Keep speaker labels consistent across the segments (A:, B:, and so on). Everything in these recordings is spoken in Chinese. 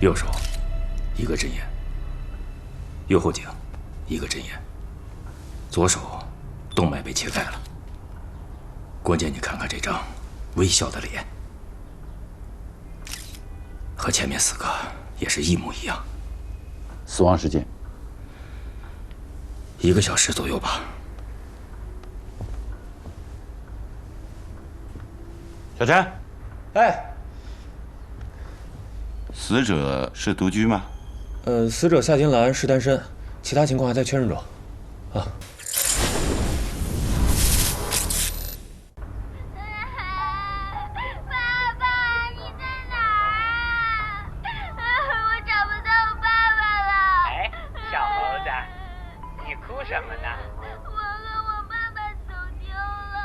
A: 右手一个针眼，右后颈一个针眼，左手动脉被切开了。关键你看看这张微笑的脸，和前面4个也是一模一样。
B: 死亡时间
A: 1个小时左右吧。
B: 小陈，
C: 哎，
B: 死者是独居吗？
C: 死者夏金兰是单身，其他情况还在确认中。啊。
D: 爸爸，你在哪儿啊？我找不到我爸爸了。
E: 哎，小猴子，你哭什么呢？
D: 我和我爸爸走丢了，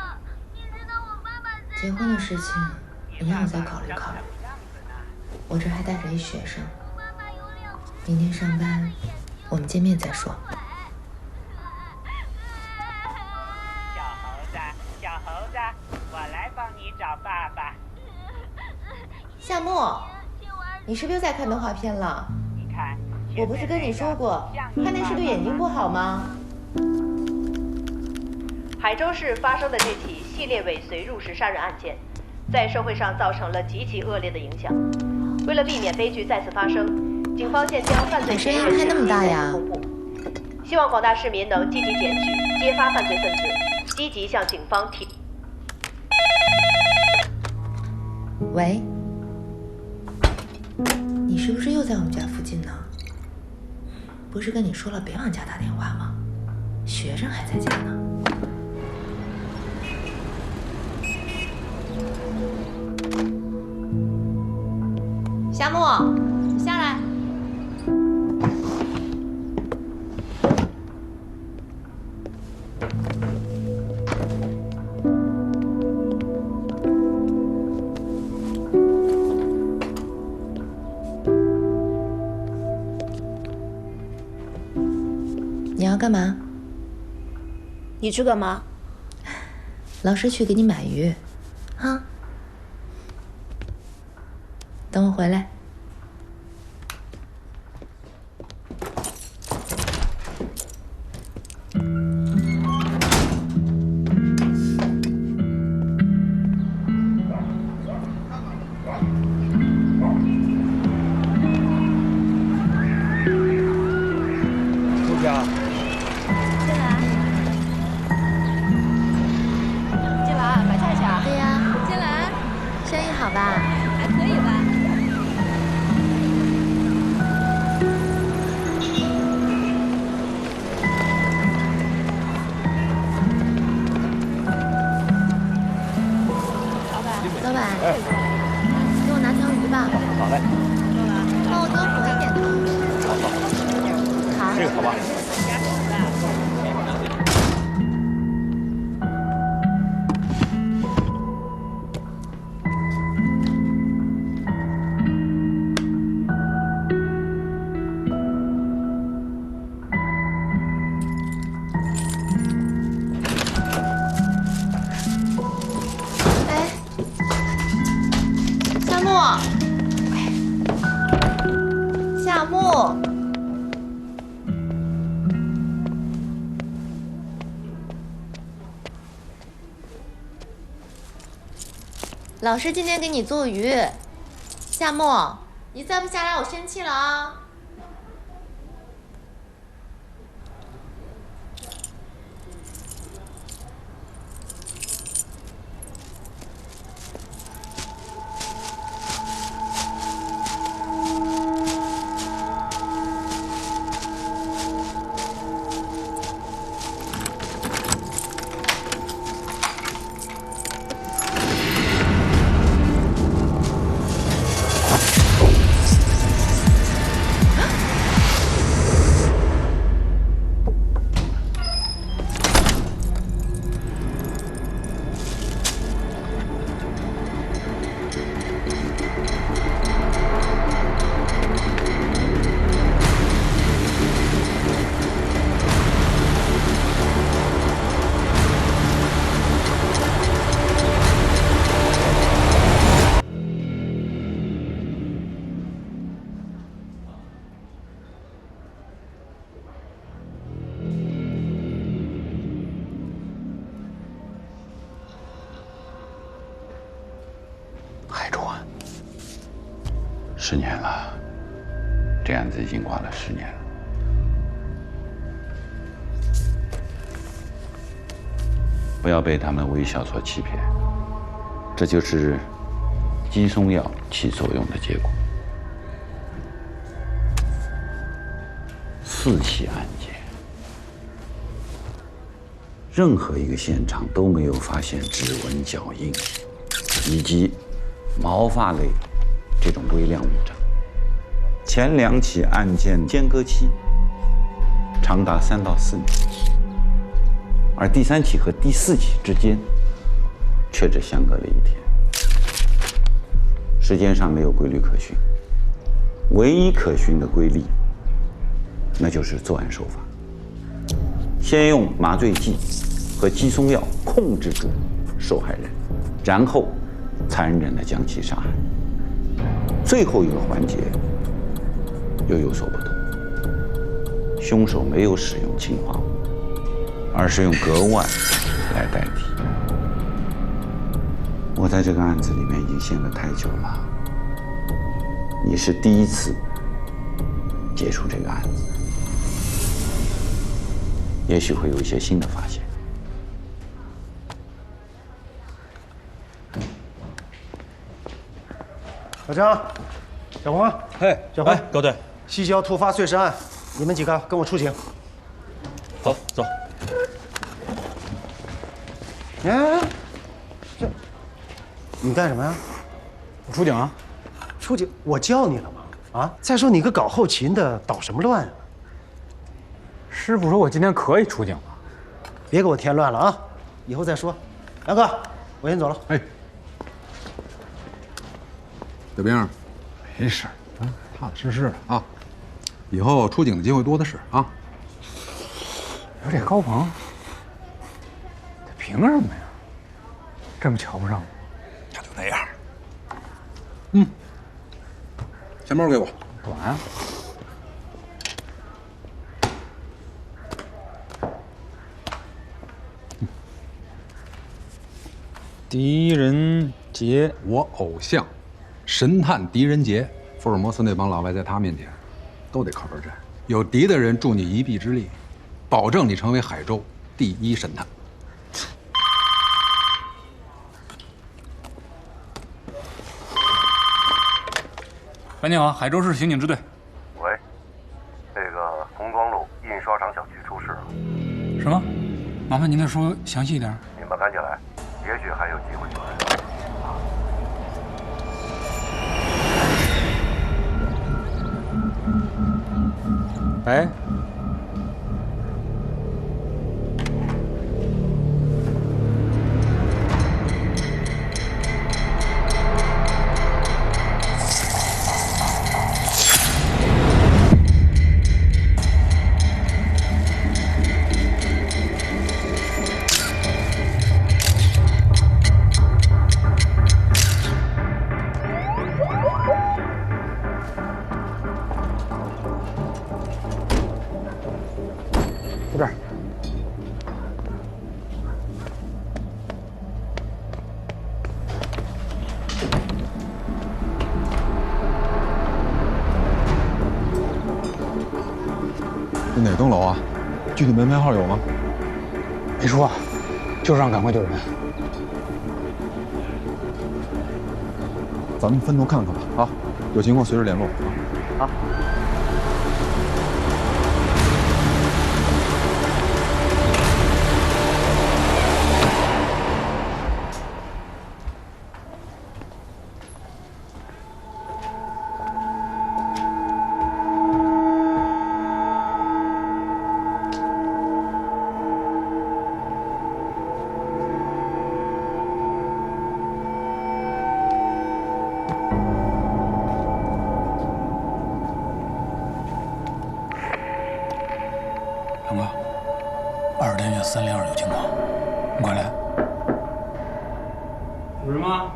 D: 你知道我爸爸在哪？
F: 结婚的事情你让我再考虑考虑。我这还带着一学生，明天上班我们见面再说。
E: 小猴子，我来帮你找爸爸。
F: 夏沫，你是不是又在看动画片了？
E: 你看，
F: 我不是跟你说过，看电视对眼睛不好吗？
G: 海州市发生的这起系列尾随入室杀人案件，在社会上造成了极其恶劣的影响。为了避免悲剧再次发生，警方现将犯罪嫌疑人姓名公布，希望广大市民能积极检举、揭发犯罪分子，积极向警方提。
F: 喂，你是不是又在我们家附近呢？不是跟你说了别往家打电话吗？学生还在家呢。夏沫，你下来。你要干嘛？
H: 你去干嘛？
F: 老师去给你买鱼，啊？等我回来。
C: 陆佳，
H: 金兰，买菜去啊？
F: 对呀，
H: 金兰，
F: 生意好吧？
H: 还可以吧？
F: 老板，给我拿条鱼吧。
B: 好嘞，
F: 帮我多补一点汤。好，
B: 这个好吧？
F: 哎，夏沫，夏沫。老师今天给你做鱼，夏沫，你再不下来我生气了啊！
B: 10年了，这案子已经挂了10年了。不要被他们微笑所欺骗，这就是肌松药起作用的结果。4起案件，任何一个现场都没有发现指纹、脚印以及毛发类这种微量物证。前2起案件间隔期长达3到4年，而第3起和第4起之间却只相隔了1天，时间上没有规律可循。唯一可循的规律，那就是作案手法：先用麻醉剂和肌松药控制住受害人，然后残忍地将其杀害。最后一个环节又有所不同，凶手没有使用氰化物，而是用镉腕来代替。我在这个案子里面已经陷了太久了，你是第一次接触这个案子，也许会有一些新的发现。
I: 小张、小红，
C: 嘿，
I: 小红，
C: 高队，
I: 西郊突发碎尸案，你们几个跟我出警。
C: 走走。
I: 哎，这，你干什么呀？
J: 我出警啊！
I: 出警？我叫你了吗？啊！再说你个搞后勤的，捣什么乱啊？
J: 师傅说我今天可以出警了，
I: 别给我添乱了啊！以后再说。杨哥，我先走了。
K: 哎，小兵，没事儿，踏踏实实的啊。以后出警的机会多的是啊。
J: 说这高鹏，他凭什么呀？这么瞧不上我？
K: 他就那样。嗯，钱包给我。
J: 干嘛呀？狄仁杰，
K: 我偶像，神探狄仁杰，福尔摩斯那帮老外在他面前都得靠边站。有敌的人助你一臂之力，保证你成为海州第1神探。
L: 喂，你好，海州市刑警支队。
M: 喂，这个红庄路印刷厂小区出事了。
L: 什么？麻烦您再说详细一点。
M: 你们赶紧来，也许还有机会救人。
J: 喂。在这儿。
K: 是哪栋楼啊？具体门牌号有吗？
J: 没说，就是让赶快救人。
K: 咱们分头看看吧，啊，有情况随时联络啊。好。
L: 杨哥，20天院302有情况，你快来。有人吗？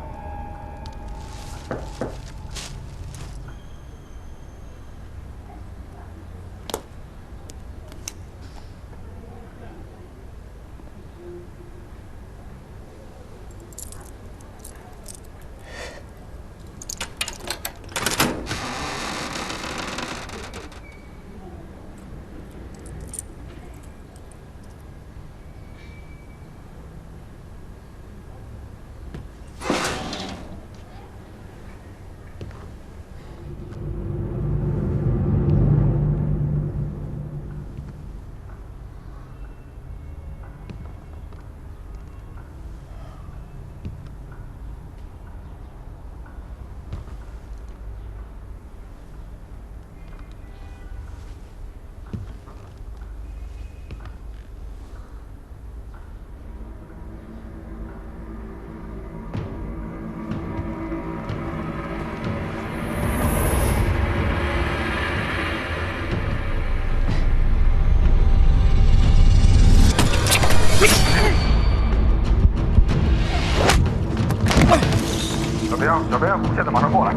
M: 小编，现在马上过来。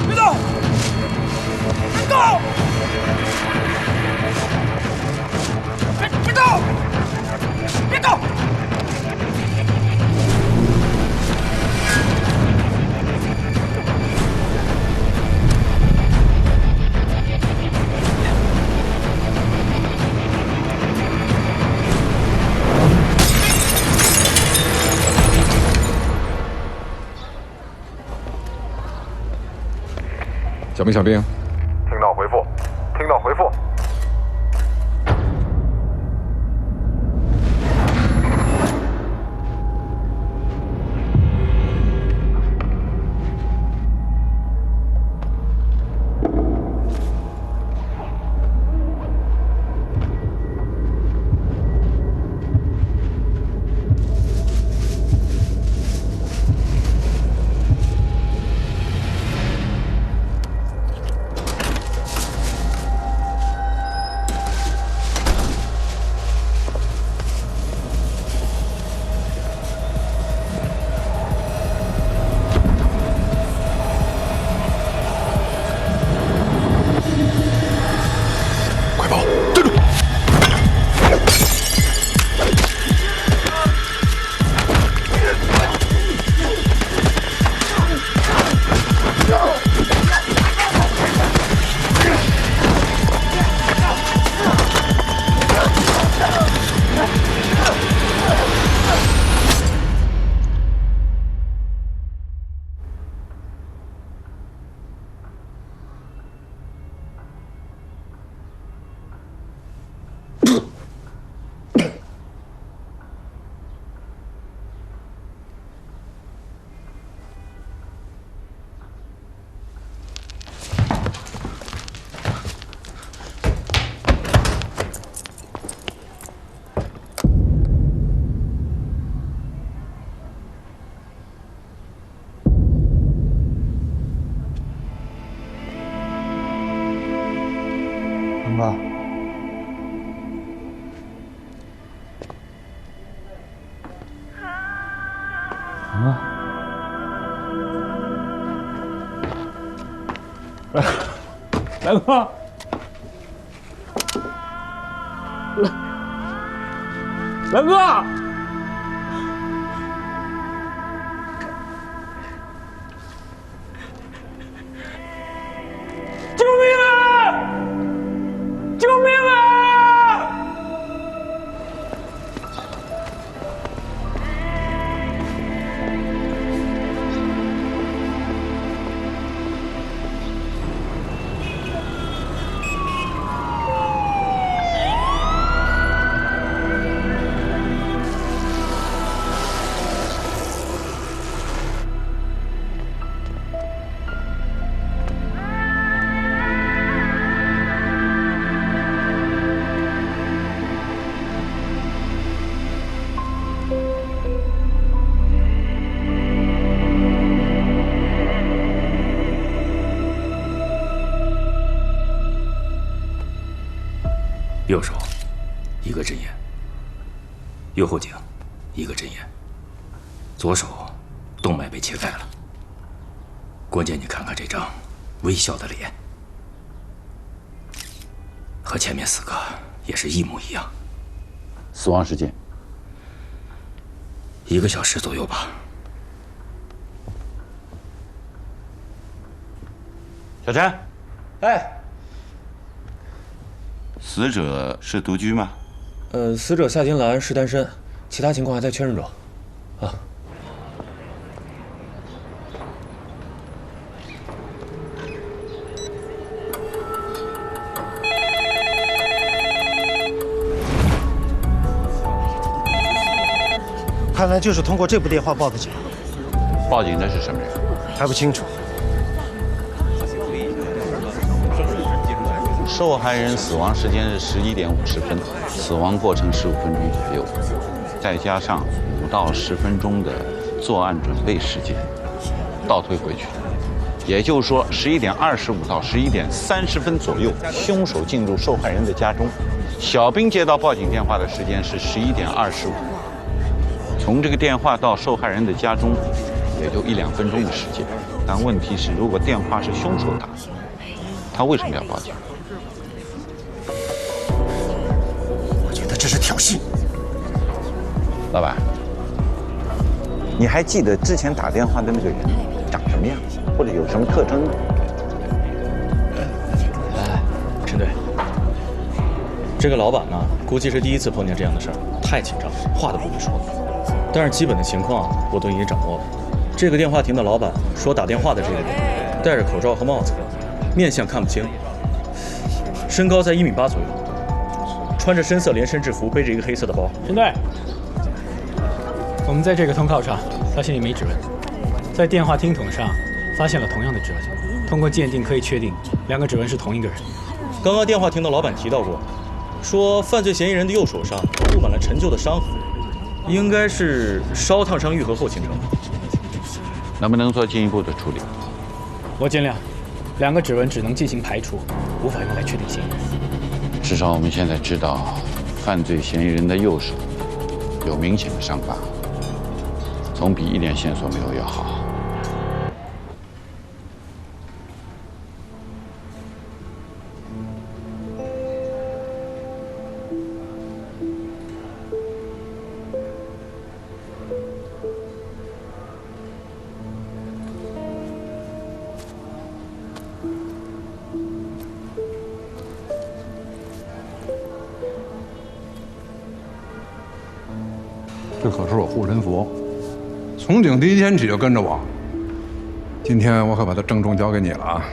N: 别动！别动！别动！别动！
K: 小兵，
M: 听到回复，听到回复。
J: 龙哥，
N: 南哥，南哥，救命啊！救命啊！
A: 右手一个针眼，右后颈一个针眼，左手动脉被切开了。关键你看看这张微笑的脸，和前面4个也是一模一样。
B: 死亡时间
A: 1个小时左右吧。
B: 小陈，
C: 哎。
B: 死者是独居吗？
C: 死者夏金兰是单身，其他情况还在确认中。啊。
I: 看来就是通过这部电话报的警。
B: 报警的是什么人？
I: 还不清楚。
B: 受害人死亡时间是11点50分，死亡过程15分钟左右，再加上5到10分钟的作案准备时间，倒推回去，也就是说11点25到11点30分左右，凶手进入受害人的家中。小兵接到报警电话的时间是11点25，从这个电话到受害人的家中，也就1-2分钟的时间。但问题是，如果电话是凶手打的，他为什么要报警？
I: 我觉得这是挑衅。
B: 老板，你还记得之前打电话的那个人长什么样，或者有什么特征吗？
C: 哎，陈队，这个老板呢，估计是第一次碰见这样的事儿，太紧张，话都不会说。但是基本的情况我都已经掌握了。这个电话亭的老板说，打电话的这个人戴着口罩和帽子，面相看不清，身高在1.8米左右，穿着深色连身制服，背着一个黑色的包。
L: 陈队，我们在这个通告上发现一枚指纹，在电话听筒上发现了同样的指纹，通过鉴定可以确定2个指纹是同一个人。
C: 刚刚电话亭的老板提到过，说犯罪嫌疑人的右手上布满了陈旧的伤痕，应该是烧烫伤愈合后形成的。
B: 能不能做进一步的处理？
L: 我尽量。2个指纹只能进行排除，无法用来确定嫌疑人。
B: 至少我们现在知道，犯罪嫌疑人的右手有明显的伤疤，总比一点线索没有要好。
K: 这可是我护身符，从警第1天起就跟着我。今天我可把它郑重交给你了啊！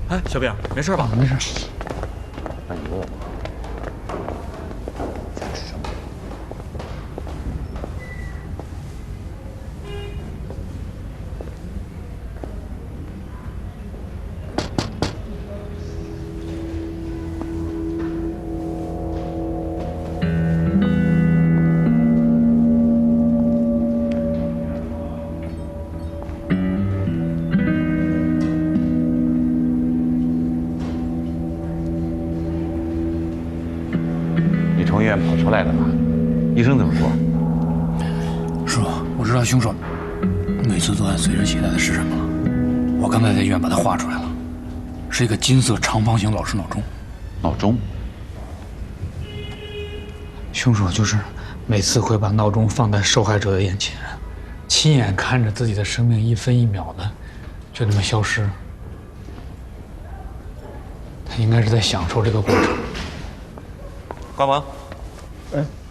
C: 哎，小兵，没事吧？
K: 没事。
B: 那你问我想吃什么？从医院跑出来的吧？医生怎么说？
L: 是吧？我知道凶手每次作案随身携带的是什么了。我刚才在医院把它画出来了，是一个金色长方形老式闹钟。
B: 闹钟？
J: 凶手就是每次会把闹钟放在受害者的眼前，亲眼看着自己的生命1分1秒的就这么消失。他应该是在享受这个过程。
B: 关王，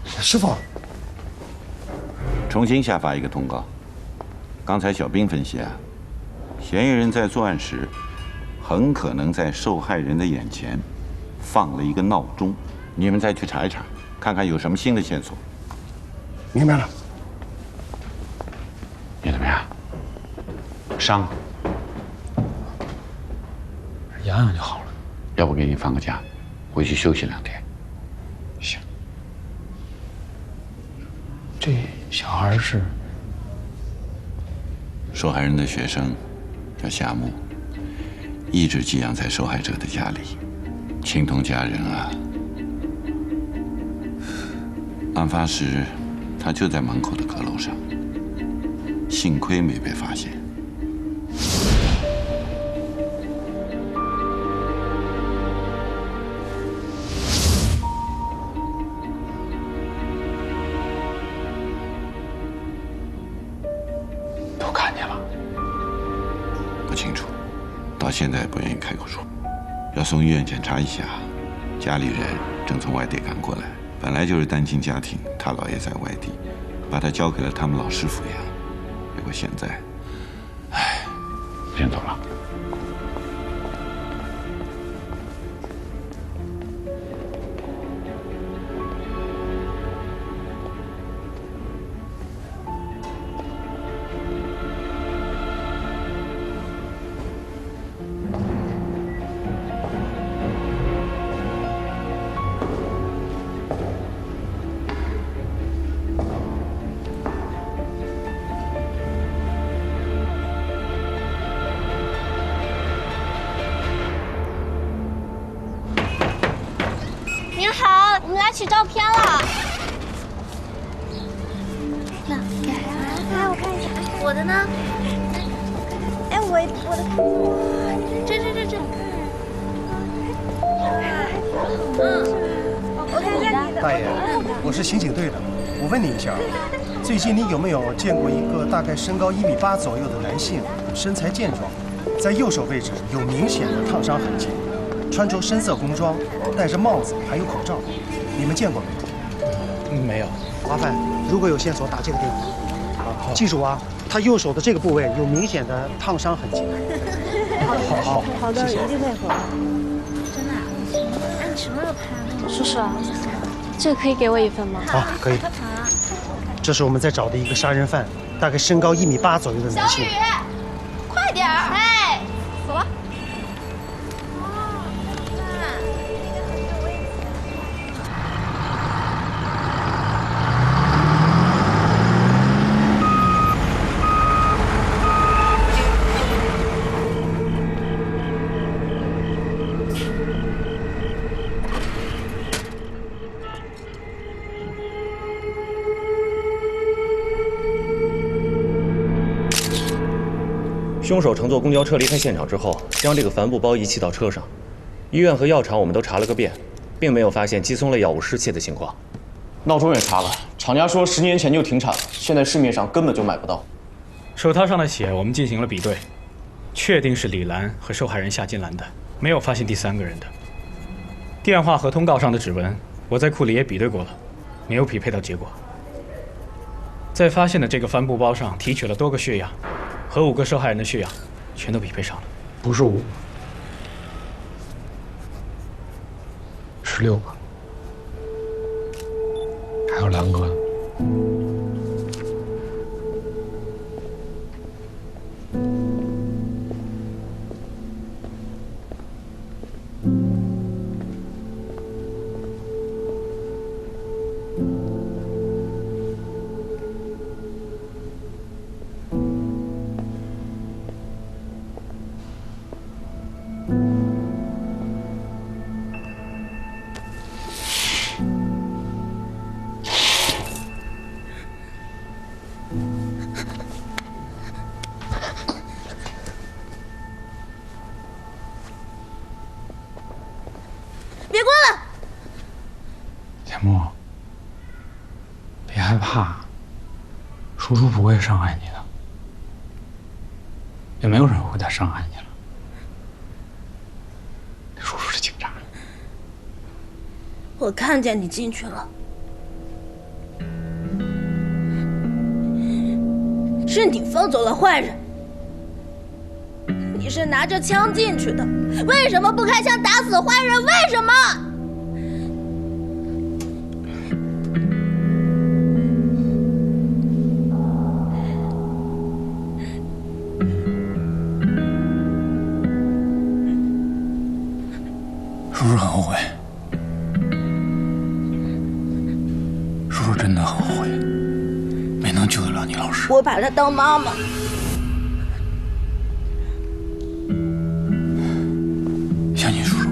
I: 师傅，
B: 重新下发一个通告。刚才小兵分析啊，嫌疑人在作案时，很可能在受害人的眼前放了一个闹钟。你们再去查一查，看看有什么新的线索。
I: 明白了。
B: 你怎么样？伤？
J: 养养就好了。
B: 要不给你放个假，回去休息2天。
J: 行。这小孩是
B: 受害人的学生，叫夏木，一直寄养在受害者的家里，亲同家人啊。案发时，他就在门口的阁楼上，幸亏没被发现。
O: 到现在不愿意开口说，要送医院检查一下。家里人正从外地赶过来，本来就是单亲家庭，他姥爷在外地，把他交给了他们老师抚养。结果现在，唉，先走了。
D: 您好，我们来取照片了。那，来我看一下，我的呢？哎，我的看，这，我看看你的。
I: 大爷，我是刑警队的，我问你一下，最近你有没有见过一个大概身高1.8米左右的男性，身材健壮，在右手位置有明显的烫伤痕迹？穿着深色工装，戴着帽子，还有口罩，你们见过没有？
C: 没有。
I: 麻烦，如果有线索打这个电话。记住啊，他右手的这个部位有明显的烫伤痕迹。
H: 好的，一定配合。
D: 真的？哎，你什么时候拍的？叔叔，这个可以给我1份吗？
I: 好，可以。这是我们在找的一个杀人犯，大概身高1.8米左右的男性。
D: 小雨，快点儿！哎，走了。
C: 凶手乘坐公交车离开现场之后，将这个帆布包遗弃到车上。医院和药厂我们都查了个遍，并没有发现肌松类药物失窃的情况。
P: 闹钟也查了，厂家说10年前就停产了，现在市面上根本就买不到。
L: 手套上的血我们进行了比对，确定是李兰和受害人夏金兰的，没有发现第3个人的。电话和通告上的指纹，我在库里也比对过了，没有匹配到结果。在发现的这个帆布包上提取了多个血样，和5个受害人的血样全都匹配上了。
J: 不是5个，16个，还有2个。
D: 别关了！
J: 铁木，别害怕，叔叔不会伤害你的，也没有人会再伤害你了。叔叔是警察。
H: 我看见你进去了，是你放走了坏人。你是拿着枪进去的，为什么不开枪打死坏人？为什么？
J: 叔叔很后悔，叔叔真的很后悔，没能救得了你老师。
H: 我把她当妈妈。
J: 相信叔叔，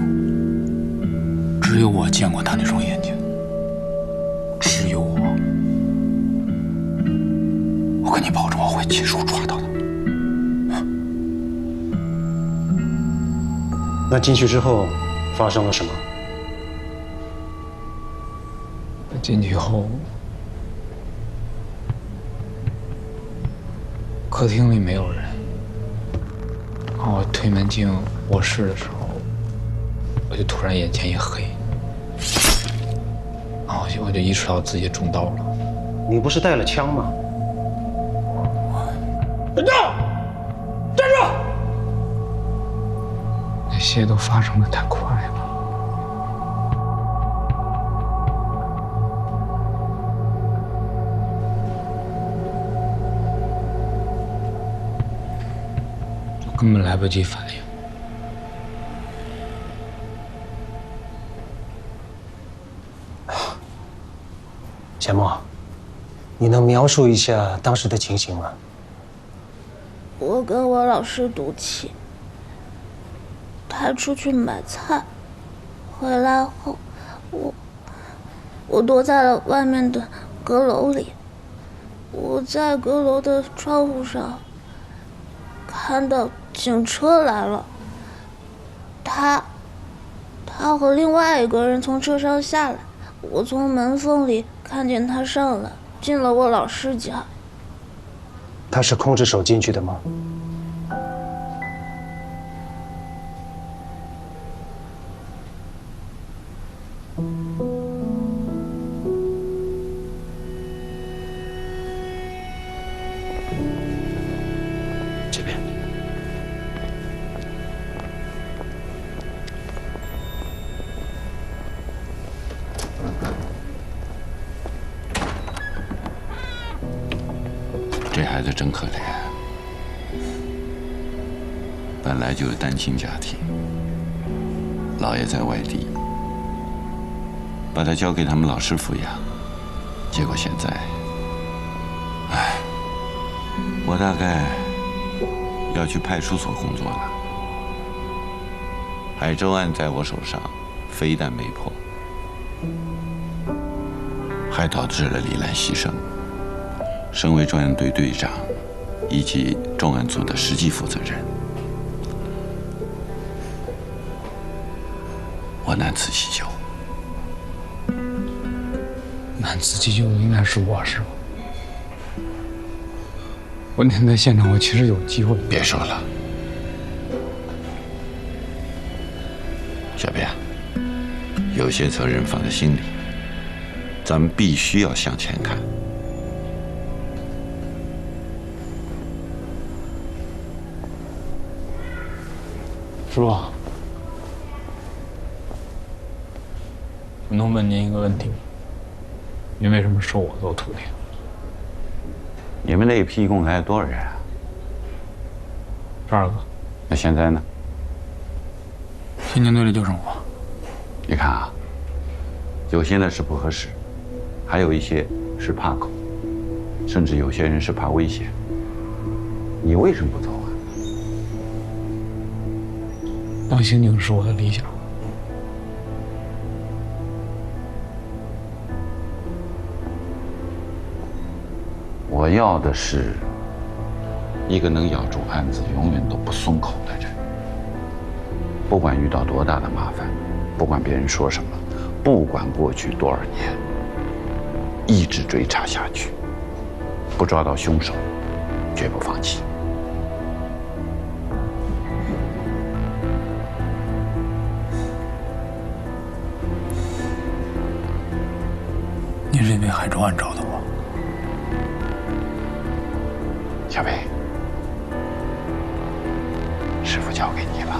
J: 只有我见过他那双眼睛，只有我。我跟你保证，我会亲手抓到的。
I: 那进去之后发生了什么？
J: 进去后，客厅里没有人，然后我推门进卧室的时候，我就突然眼前一黑，然后我就意识到自己中刀了。
I: 你不是带了枪吗？
N: 站住！站住！
J: 那些都发生的太快了。根本来不及反应。
I: 钱墨，你能描述一下当时的情形吗？
H: 我跟我老师赌气，他出去买菜，回来后，我躲在了外面的阁楼里。我在阁楼的窗户上看到警车来了，他和另外一个人从车上下来，我从门缝里看见他上来，进了我老师家。
I: 他是空着手进去的吗？这边。
O: 这孩子真可怜，本来就是单亲家庭，姥爷在外地，把他交给他们老师抚养，结果现在，唉，我大概要去派出所工作了。海州案在我手上，非但没破，还导致了李兰牺牲。身为专案队队长以及重案组的实际负责人，我难辞其咎。
J: 难辞其咎的应该是我，是吧？我那天在现场，我其实有机会。
O: 别说了，小边，有些责任放在心里，咱们必须要向前看。
J: 师傅，我能问您一个问题吗？您为什么收我做徒弟？
B: 你们那一批一共来了多少人啊
J: ？12个。
B: 那现在呢？
J: 天津队里就剩我。
B: 你看啊，有些呢是不合适，还有一些是怕狗，甚至有些人是怕危险。你为什么不走啊？
J: 当刑警是我的理想。
B: 我要的是一个能咬住案子、永远都不松口的人。不管遇到多大的麻烦，不管别人说什么，不管过去多少年，一直追查下去，不抓到凶手，绝不放弃。
J: 你是因为海州案找的我？
B: 小北，师傅交给你了。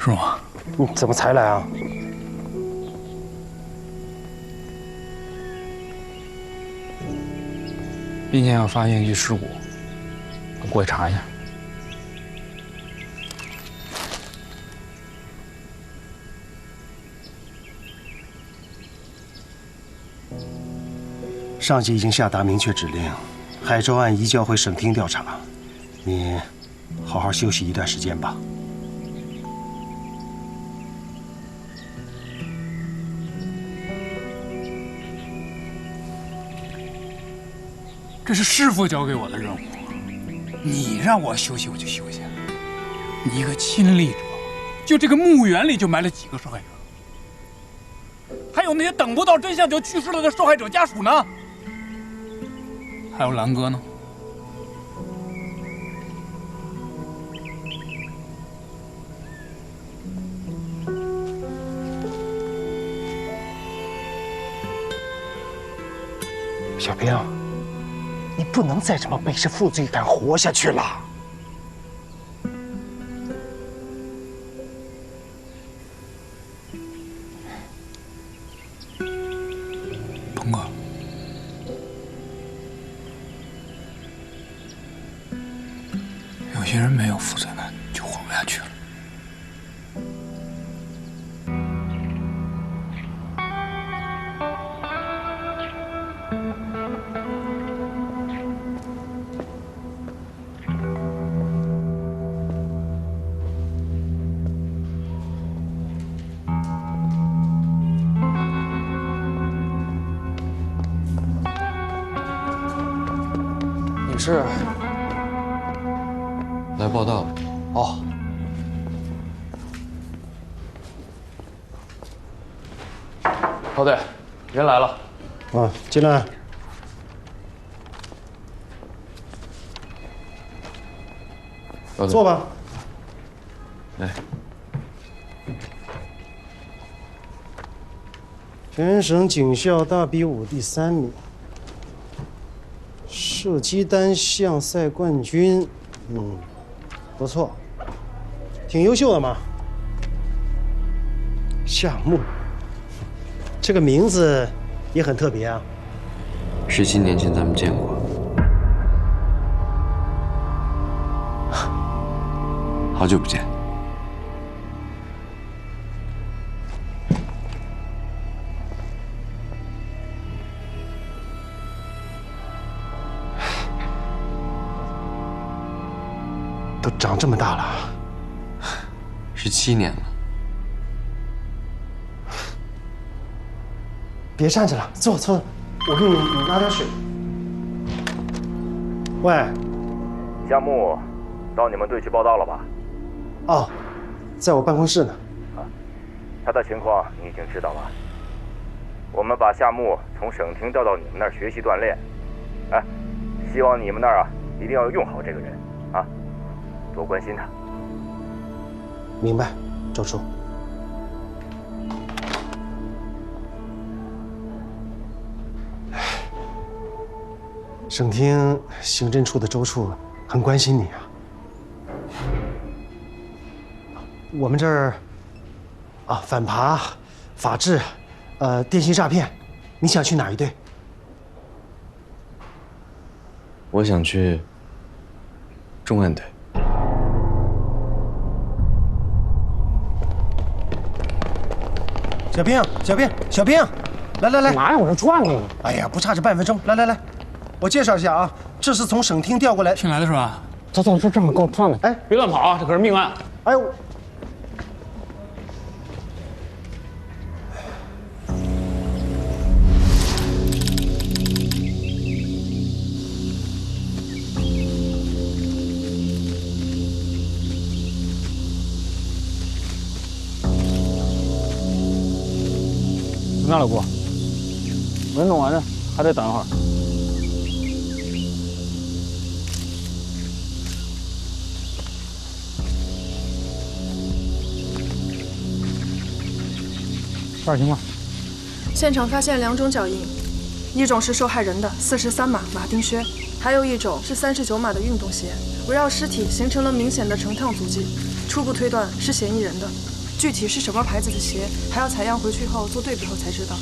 J: 是吗？
I: 你怎么才来啊？
J: 并且要发现一具尸骨，我过去查一下。
I: 上级已经下达明确指令，海州案移交回省厅调查，你好好休息一段时间吧。
J: 这是师傅交给我的任务，你让我休息我就休息。你一个亲历者，就这个墓园里就埋了几个受害者，还有那些等不到真相就去世了的受害者家属呢，还有兰哥呢。
I: 小兵，你不能再这么背着负罪感活下去了。
J: 鹏哥，有些人没有负罪感就活不下去了。
P: 是来报道了。哦，高队，人来了。
I: 啊，进来。坐吧。
P: 来。
I: 全省警校大比武第3名。射击单项赛冠军，不错，挺优秀的嘛。夏木，这个名字也很特别啊。
P: 17年前咱们见过，好久不见。
I: 都长这么大了
P: ，17年了。
I: 别站着了，坐，我给你拿点水。喂，
M: 夏木，到你们队去报道了吧？
I: 哦，在我办公室呢。
M: 他的情况你已经知道了。我们把夏木从省厅调到你们那儿学习锻炼。哎，希望你们那儿一定要用好这个人啊。多关心他。
I: 明白，周处。省厅刑侦处的周处很关心你啊。我们这儿反扒、法治、电信诈骗，你想去哪一队？
P: 我想去重案队。
I: 小兵，来，
N: 哪有我这转呢？
I: 哎呀，不差这半分钟，来，我介绍一下啊，这是从省厅调过来，
J: 新来的是吧？
N: 走，这正好够转的。
J: 哎，别乱跑啊，这可是命案。
I: 哎呦，
N: 怎么样，老顾？没弄完呢，还得等一会儿。多少情况？
Q: 现场发现2种脚印，一种是受害人的43码马丁靴，还有一种是39码的运动鞋，围绕尸体形成了明显的成烫足迹，初步推断是嫌疑人的。具体是什么牌子的鞋，还要采样回去后做对比后才知道。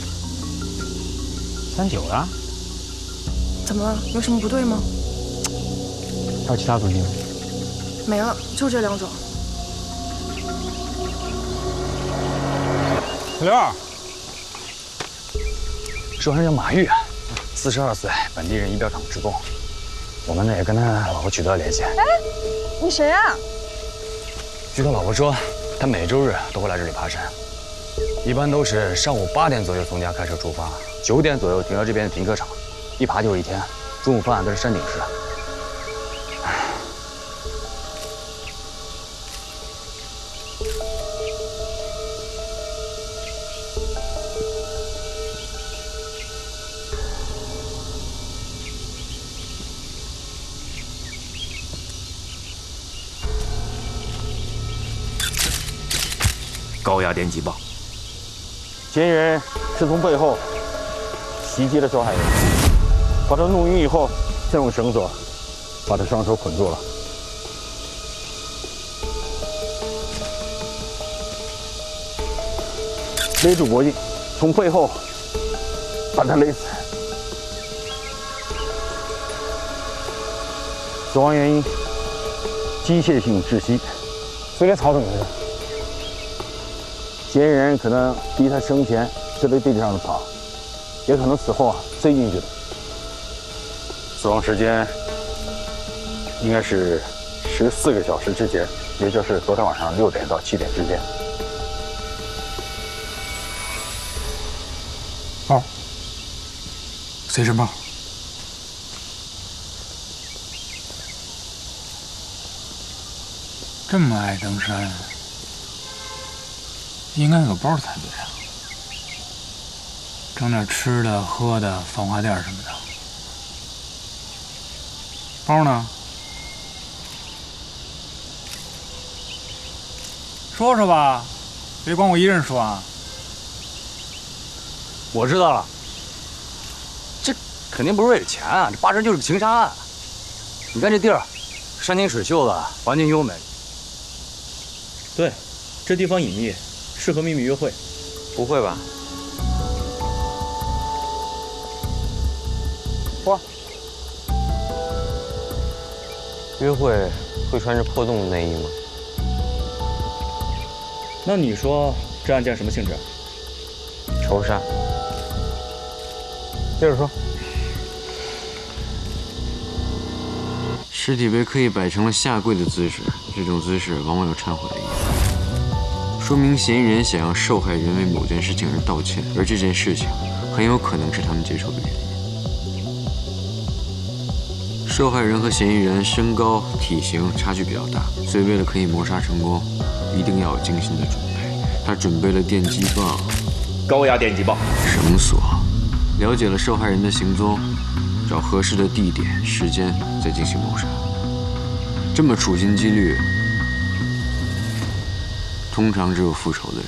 N: 39的？
Q: 怎么了？有什么不对吗？
N: 还有其他足迹吗？
Q: 没了，就这2种。
N: 小刘，受害人叫马玉，42岁，本地人，仪表厂职工。我们呢也跟他老婆取得了联系。
Q: 哎，你谁啊？
N: 据他老婆说，他每周日都会来这里爬山，一般都是上午8点左右从家开车出发，9点左右停到这边的停车场，一爬就是一天，中午饭都是山顶吃。
A: 高压电击报，
N: 嫌疑人是从背后袭击了受害人，把他弄晕以后，再用绳索把他双手捆住了。勒住脖颈，从背后把他勒死。死亡原因：机械性窒息。随便草怎么回事？嫌疑人可能逼他生前吃了地上的草，也可能死后塞进去的。死亡时间应该是14个小时之前，也就是昨天晚上6点到7点之间。
J: 包，随身包。这么爱登山，应该有个包才对啊。整点吃的、喝的、防滑垫什么的。包呢？说说吧，别光我一人说啊。
N: 我知道了，这肯定不是为了钱啊，这八成就是个情杀案。你看这地儿，山清水秀的，环境优美。
C: 对，这地方隐秘，适合秘密约会。
N: 不会吧？哇！约会会穿着破洞的内衣吗？
C: 那你说这案件什么性质？
N: 仇杀。接着说。
R: 尸体被刻意摆成了下跪的姿势，这种姿势往往有忏悔的意思，说明嫌疑人想要受害人为某件事情而道歉，而这件事情很有可能是他们结仇的原因。受害人和嫌疑人身高、体型差距比较大，所以为了可以谋杀成功，一定要有精心的准备。他准备了电击棒、
A: 高压电击棒、
R: 绳索，了解了受害人的行踪，找合适的地点、时间，再进行谋杀。这么处心积虑，通常只有复仇的人。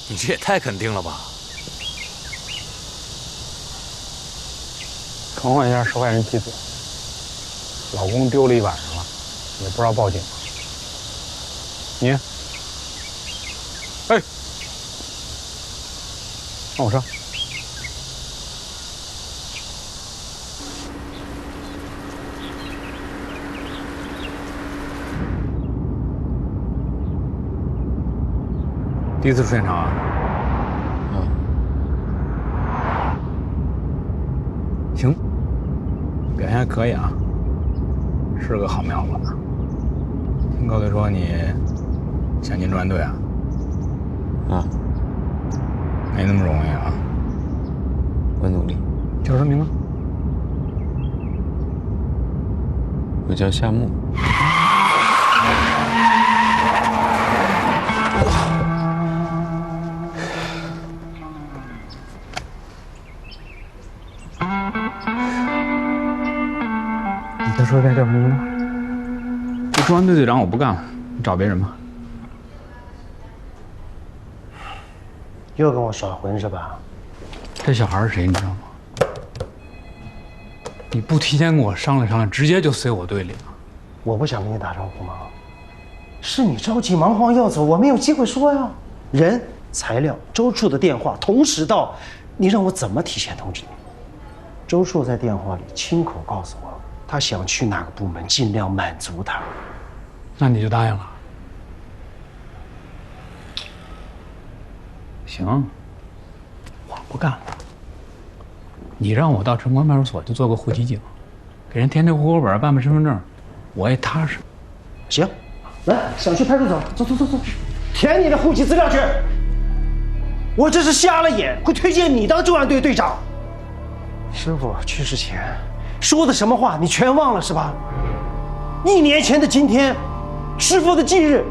N: 你这也太肯定了吧！
S: 传唤一下受害人妻子，老公丢了一晚上了，也不知道报警。你，哎，上我车。第一次出现场啊？行，表现还可以啊，是个好苗子。听高队说你想进专案队啊？
R: 啊，
S: 没那么容易啊。
R: 我努力。
S: 叫什么名字？
R: 我叫夏木。
S: 你再说一遍叫什么名字？这专案队队长我不干了，你找别人吧。
I: 又跟我耍混是吧？
S: 这小孩是谁你知道吗？你不提前跟我商量商量，直接就塞我队里了。
I: 我不想跟你打招呼吗？是你着急忙慌要走，我没有机会说呀。人、材料、周处的电话同时到，你让我怎么提前通知你？周处在电话里亲口告诉我，他想去哪个部门，尽量满足他。
S: 那你就答应了？行，我不干了。你让我到城关派出所去做个户籍警，给人填填户口本，办办身份证，我也踏实。
I: 行，来，想去派出所，走，填你的户籍资料去。我这是瞎了眼，会推荐你当重案队队长。师傅去世前说的什么话，你全忘了是吧？1年前的今天，师傅的忌日，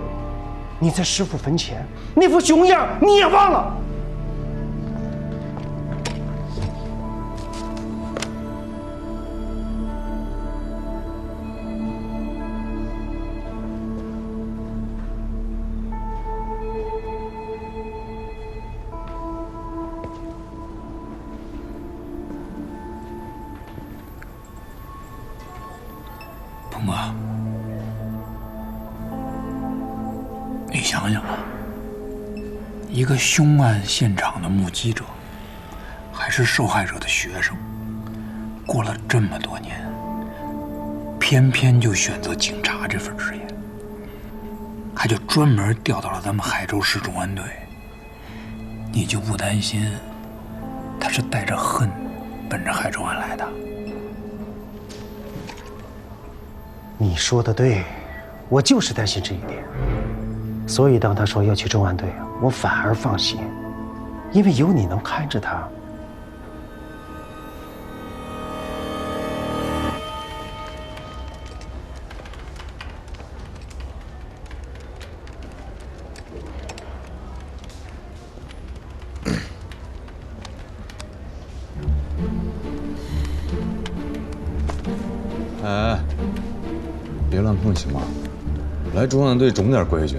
I: 你在师傅坟前那副熊样你也忘了。
J: 鹏哥，你想想啊，一个凶案现场的目击者，还是受害者的学生，过了这么多年，偏偏就选择警察这份职业，还就专门调到了咱们海州市重案队。你就不担心他是带着恨奔着海州案来的？
I: 你说的对，我就是担心这一点，所以当他说要去重案队，我反而放心，因为有你能看着他。
K: 哎，别乱碰行吗？来重案队总点规矩。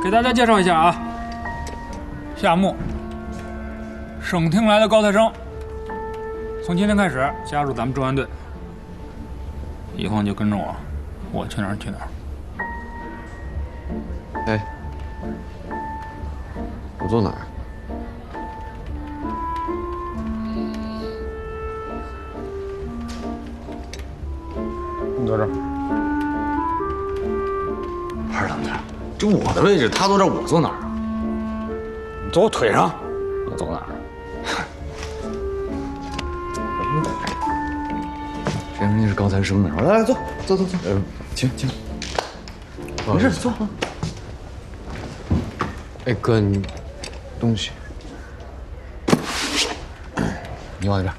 J: 给大家介绍一下啊，夏木，省厅来的高材生，从今天开始加入咱们重案队，以后你就跟着我，我去哪儿去哪儿。
R: 哎，我坐哪儿？
K: 你坐这儿。二等的，这我的位置，他坐这儿，我坐哪儿啊？你坐我腿上，我坐哪儿？谁让你是高材生呢？来来，坐。请。没事，坐。
R: 哎哥，你东西，
K: 你往那边。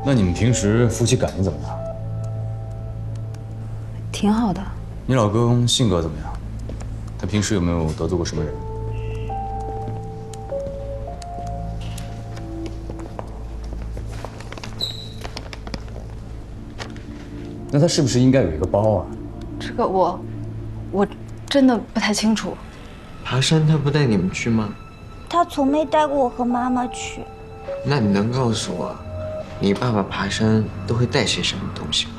K: 那你们平时夫妻感情怎么样？
T: 挺好的。
K: 你老公性格怎么样？他平时有没有得罪过什么人？那他是不是应该有一个包啊？
T: 这个我真的不太清楚。
R: 爬山他不带你们去吗？
H: 他从没带过我和妈妈去。
R: 那你能告诉我，你爸爸爬山都会带些什么东西吗？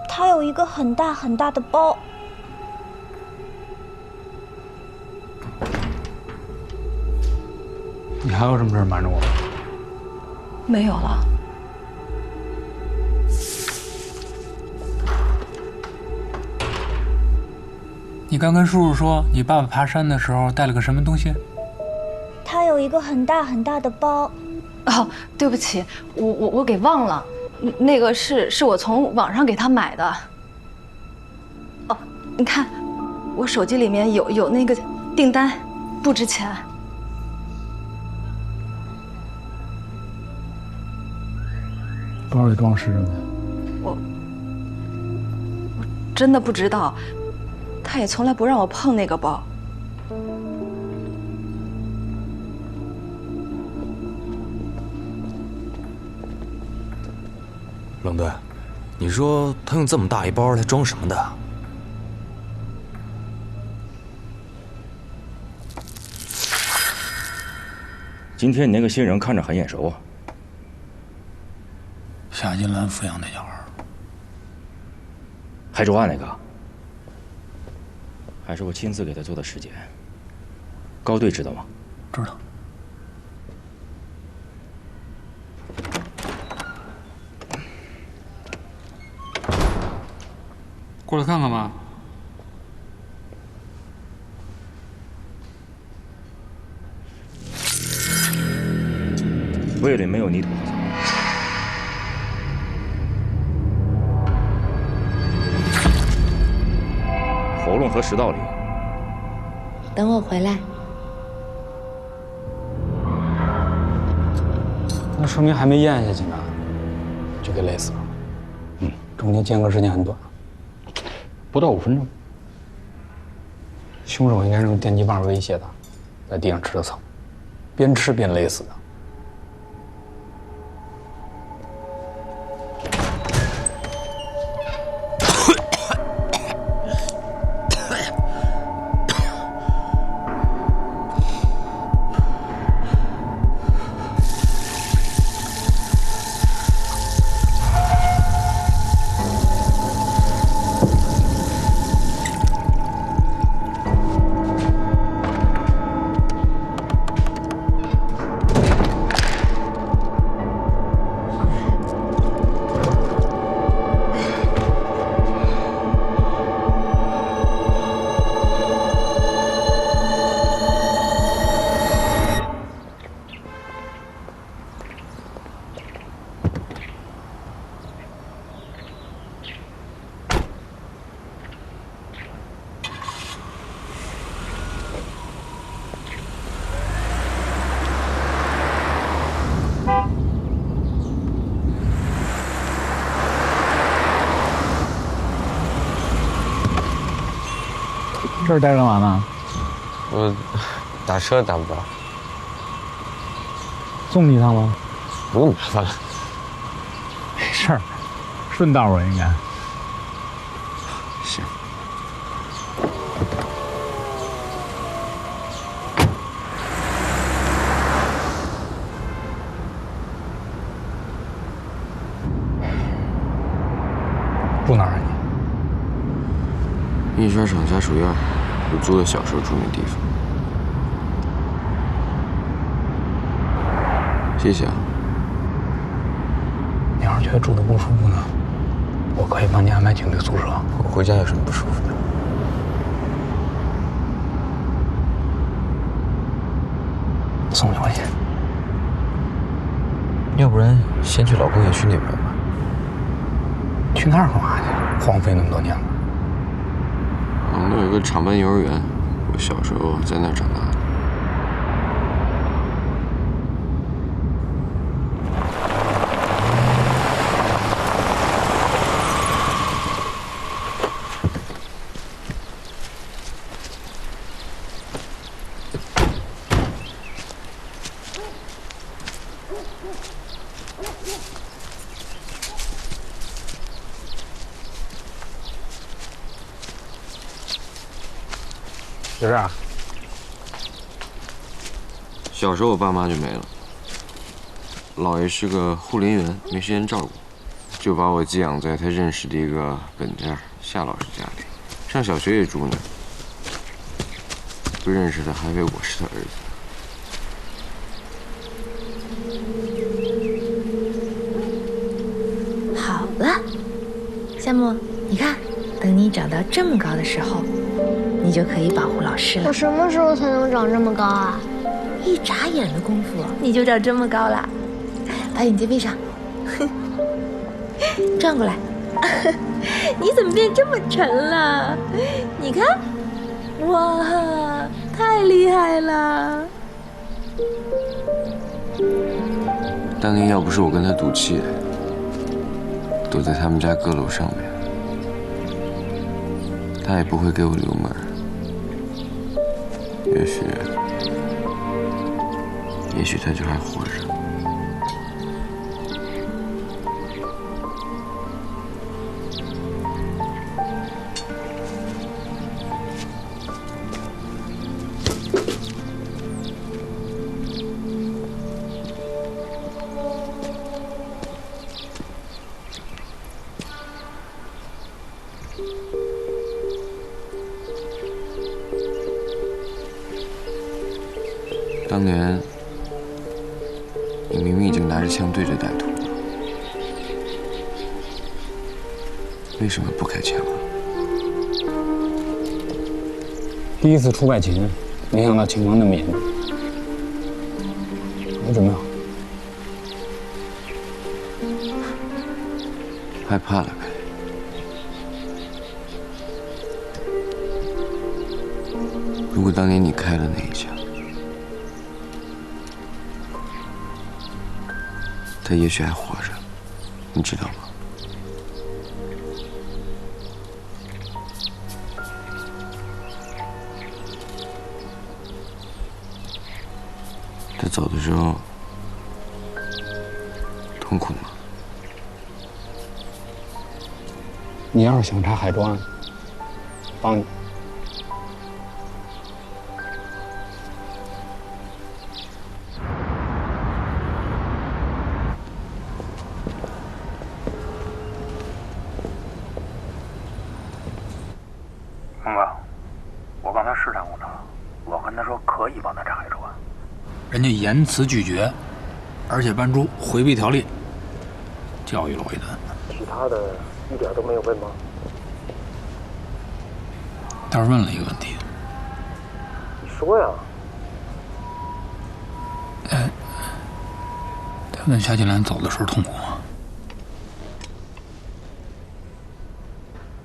H: 他有一个很大很大的包。
S: 你还有什么事瞒着我吗？
T: 没有了。
J: 你刚跟叔叔说，你爸爸爬山的时候带了个什么东西？
H: 他有一个很大很大的包。
T: 哦，对不起，我给忘了，那个是我从网上给他买的。哦，你看，我手机里面有那个订单，不值钱。
S: 包里装什么？
T: 我真的不知道。他也从来不让我碰那个包。
K: 冷队，
U: 你说他用这么大一包来装什么的？
A: 今天你那个新人看着很眼熟啊。
J: 夏金兰抚养那小孩，
A: 海州案那个，还是我亲自给他做的尸检。高队知道吗？
J: 知道。过来看看吧。
A: 胃里没有泥土和草。喉咙和食道里。
F: 等我回来。
S: 那说明还没咽下去呢，就给勒死了。中间间隔时间很短，不到5分钟。凶手应该是用电击棒威胁他，在地上吃的草，边吃边勒死的。这儿待干嘛呢？
R: 我打车打不着。
S: 送你一趟吗？
R: 不用麻烦了。
S: 没事儿，顺道吧应该。
R: 行。
S: 住哪儿啊你？
R: 印刷厂家属院，我租的小时候住那地方。谢谢啊。
S: 你要是觉得住的不舒服呢，我可以帮你安排警队宿舍。
R: 我回家有什么不舒服的？
S: 送你回去。
R: 要不然先去老工业区那边吧。
S: 去那儿干嘛去？荒废那么多年了。
R: 我们那有个厂办幼儿园，我小时候在那儿长大的。
S: 就这样。
R: 小时候我爸妈就没了，姥爷是个护林员，没时间照顾，就把我寄养在他认识的一个本家夏老师家里，上小学也住那儿。不认识的还以为我是他儿
F: 子。好了，夏木，你看，等你长到这么高的时候，你就可以保护老师了。
H: 我什么时候才能长这么高啊？
F: 一眨眼的功夫，你就长这么高了。把眼睛闭上，转过来。你怎么变这么沉了？你看，哇，太厉害了！
R: 当年要不是我跟他赌气，躲在他们家阁楼上面，他也不会给我留门。也许他就还活着。当年你明明已经拿着枪对着歹徒了，为什么不开枪啊？
S: 第一次出外勤，没想到情况那么严重。你准备好？
R: 害怕了呗？如果当年你开了那一枪，他也许还活着，你知道吗？他走的时候痛苦吗？
S: 你要是想查海州案，帮你。
J: 孟哥，我刚才试探过他，我跟他说可以帮他查海州案，人家严词拒绝，而且搬出回避条例，教育了我一顿。
I: 其他的一点都没有问吗？
J: 倒是问了一个问题。
I: 你说呀。
J: 他问夏金兰走的时候痛苦吗？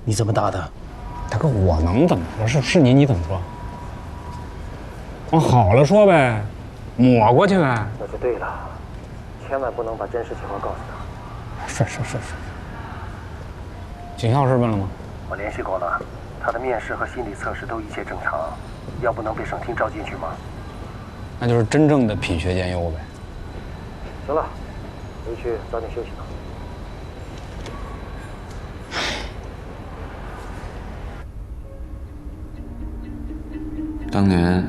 I: 你怎么答的？
S: 大哥，我能怎么说？是你怎么说？往好了说呗，抹过去呗。
I: 那就对了，千万不能把真实情况告诉他。
S: 是。警校是问了吗？
I: 我联系过了，他的面试和心理测试都一切正常，要不能被省厅招进去吗？
S: 那就是真正的品学兼优呗。
I: 行了，回去早点休息吧。
R: 当年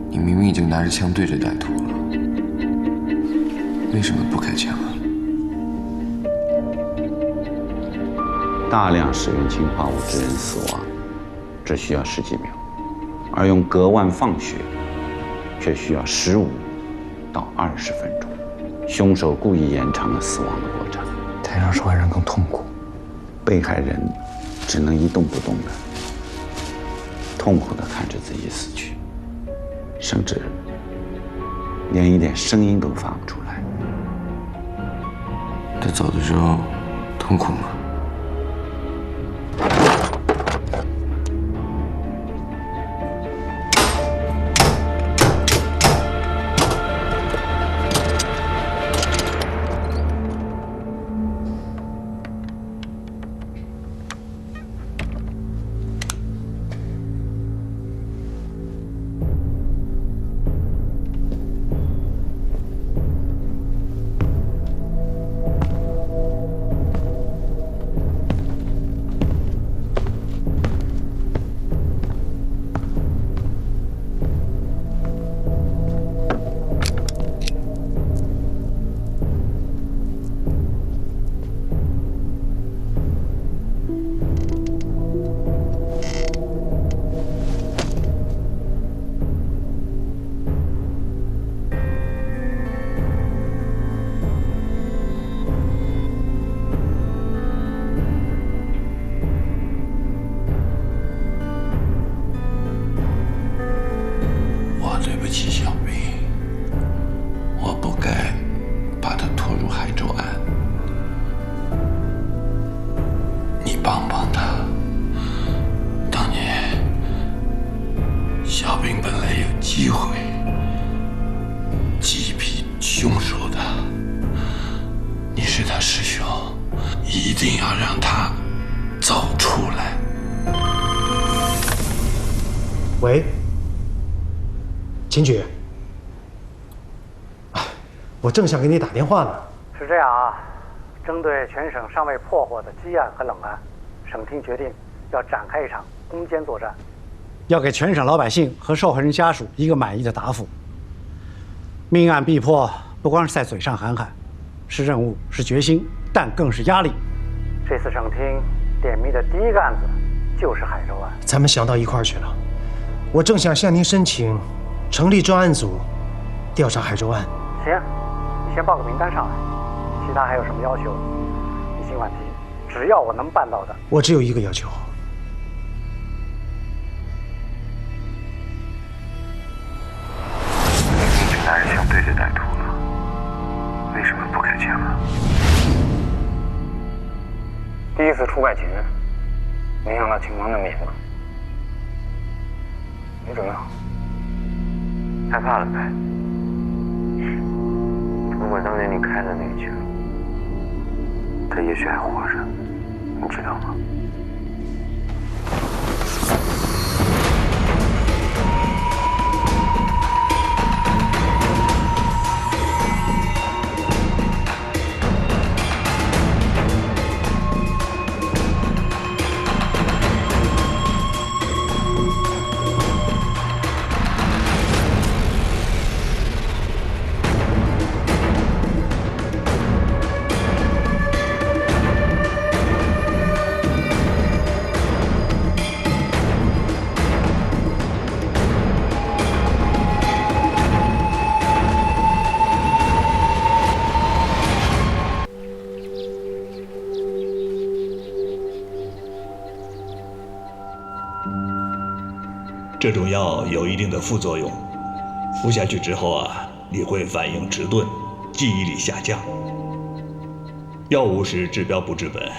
R: 你明明已经拿着枪对着歹徒了，为什么不开枪啊？
B: 大量使用氰化物致人死亡，只需要10几秒，而用割腕放血却需要15到20分钟。凶手故意延长了死亡的过程，
S: 才让受害人更痛苦。
B: 被害人只能一动不动的痛苦地看着自己死去，甚至连一点声音都发不出来。
R: 他走的时候痛苦吗？
I: 喂，秦局，我正想给你打电话呢。
E: 是这样啊，针对全省尚未破获的积案和冷案，省厅决定要展开一场攻坚作战，要给全省老百姓和受害人家属一个满意的答复。命案必破，不光是在嘴上喊喊，是任务，是决心，但更是压力。这次省厅点名的第一个案子就是海州案。
I: 咱们想到一块儿去了。我正想向您申请成立专案组，调查海州案。
E: 行，你先报个名单上来，其他还有什么要求，你尽管提，只要我能办到的。
I: 我只有一个要求。
G: 你这男人想对着歹徒了，为什么不开枪啊？
N: 第一次出外勤，没想到情况那么严重。你准备好？害怕了呗？如果当年你开了那一枪，他也许还活着，你知道吗？
V: 这种药有一定的副作用，服下去之后啊，你会反应迟钝，记忆力下降。药物是治标不治本，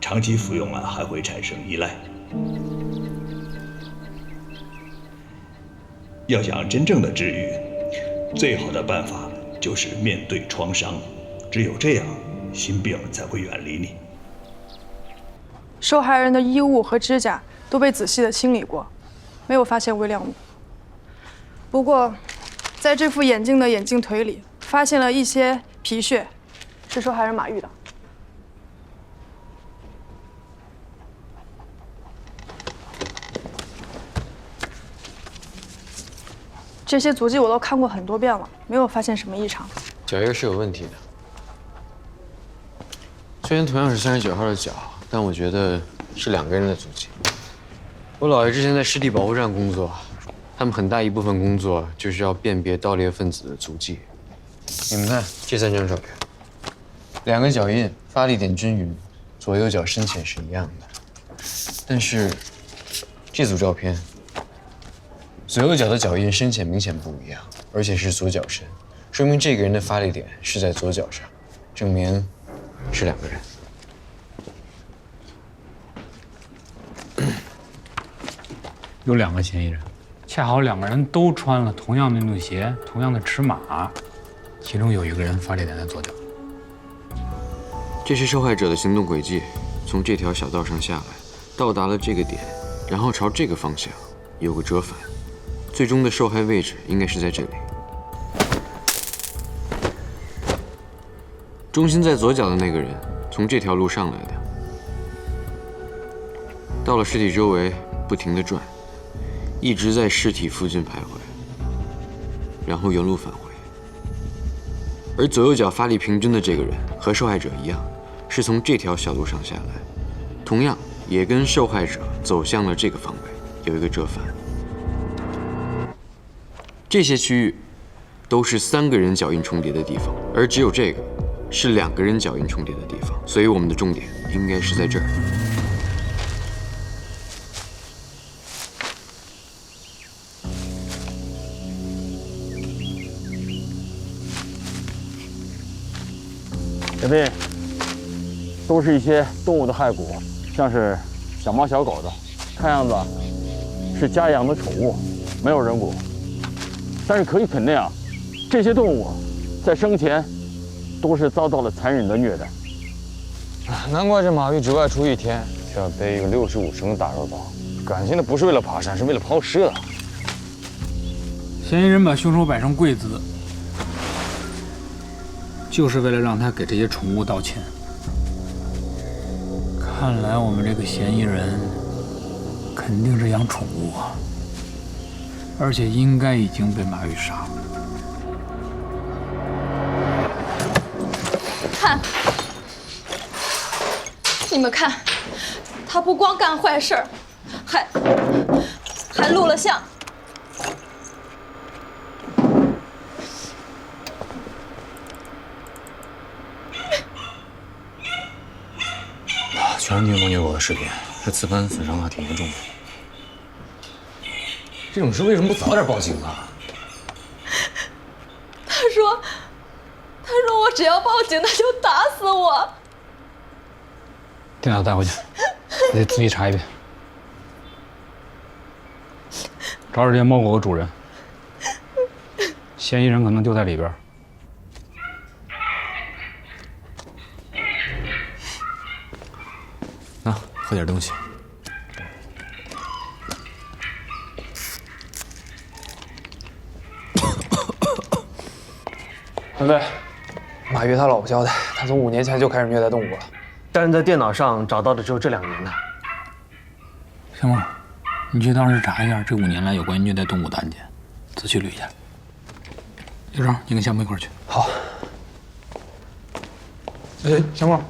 V: 长期服用啊还会产生依赖。要想真正的治愈，最好的办法就是面对创伤，只有这样，心病才会远离你。
Q: 受害人的衣物和指甲都被仔细的清理过。没有发现微量物。不过，在这副眼镜的眼镜腿里发现了一些皮屑，是受害人马玉的。这些足迹我都看过很多遍了，没有发现什么异常。
R: 脚印是有问题的，虽然同样是39号的脚，但我觉得是2个人的足迹。我姥爷之前在湿地保护站工作，他们很大一部分工作就是要辨别盗猎分子的足迹。你们看这3张照片，2个脚印发力点均匀，左右脚深浅是一样的。但是这组照片，左右脚的脚印深浅明显不一样，而且是左脚深，说明这个人的发力点是在左脚上，证明是2个人。
S: 有2个嫌疑人，恰好2个人都穿了同样的运动鞋，同样的尺码，其中有1个人发力点在左脚。
R: 这是受害者的行动轨迹，从这条小道上下来，到达了这个点，然后朝这个方向有个折返，最终的受害位置应该是在这里。中心在左脚的那个人从这条路上来的，到了尸体周围不停地转。一直在尸体附近徘徊，然后原路返回。而左右脚发力平均的这个人和受害者一样，是从这条小路上下来，同样也跟受害者走向了这个方位，有一个折返。这些区域都是3个人脚印重叠的地方，而只有这个是2个人脚印重叠的地方，所以我们的重点应该是在这儿。
N: 前辈，都是一些动物的骸骨，像是小猫小狗的，看样子是家养的宠物，没有人骨。但是可以肯定啊，这些动物在生前都是遭到了残忍的虐待。
R: 难怪这马玉只外出1天就要背一个65升的大肉包，感情的不是为了爬山，是为了抛尸的。
S: 嫌疑人把凶手摆成贵子，就是为了让他给这些宠物道歉。看来我们这个嫌疑人肯定是养宠物啊，而且应该已经被马玉杀了。
T: 看，你们看，他不光干坏事儿，还录了像。
S: 前几天梦见我的视频，这磁盘损伤还挺严重的。这种事为什么不早点报警啊？
T: 他说我只要报警，他就打死我。
S: 电脑带回去，我得仔细查一遍。找找这些猫狗的主人，嫌疑人可能就在里边。
U: 那喝点东西。
D: 团队，马跃他老婆交代，他从5年前就开始虐待动物了，但是在电脑上找到的只有这2年的。
J: 小孟，你去当时查一下这5年来有关于虐待动物的案件，仔细捋一下。刘成，你跟夏沫一块儿去。
D: 好。小莫，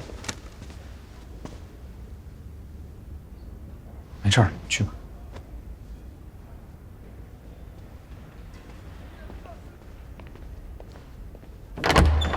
S: 没事儿，去吧。